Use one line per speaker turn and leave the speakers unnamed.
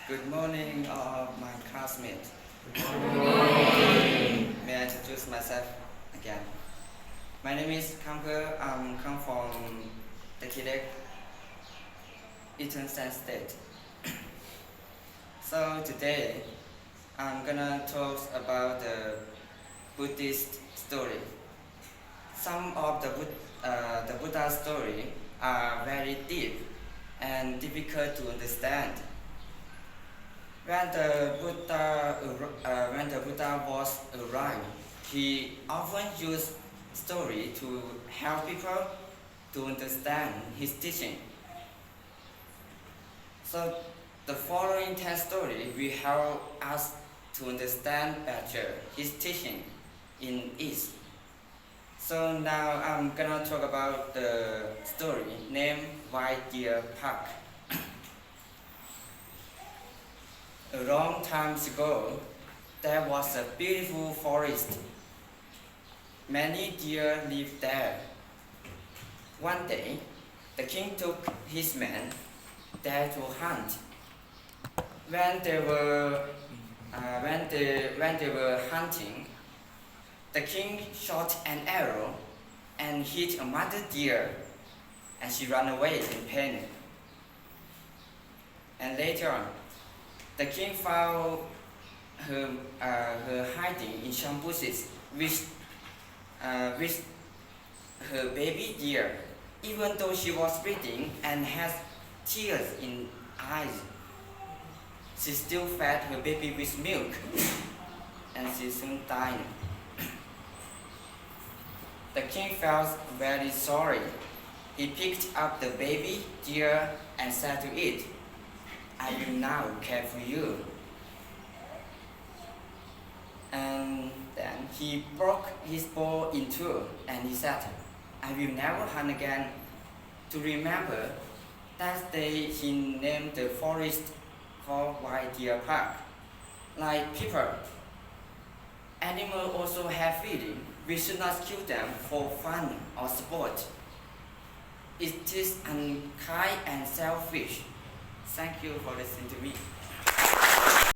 Good morning, all of my classmates. May I introduce myself again? My name is Kamper. I'm come from the Kidek, Eastern State. So today, I'm gonna talk about the Buddhist story. Some of the Buddha story are very deep and difficult to understand. When the Buddha was arrived, he often used story to help people to understand his teaching. So the following 10 stories will help us to understand better his teaching in East. So now I'm gonna talk about the story named White Deer Park. A long time ago, there was a beautiful forest. Many deer lived there. One day, the king took his men there to hunt. When they were hunting, the king shot an arrow and hit a mother deer, and she ran away in pain. And later on, the king found her hiding in some bushes with her baby deer. Even though she was bleeding and had tears in eyes, she still fed her baby with milk, and she soon died. The king felt very sorry. He picked up the baby deer and said to it, "I will now care for you." And then he broke his bow in two and he said, "I will never hunt again." To remember, that day he named the forest called White Deer Park. Like people, animals also have feelings. We should not kill them for fun or sport. It is unkind and selfish. Thank you for listening to me.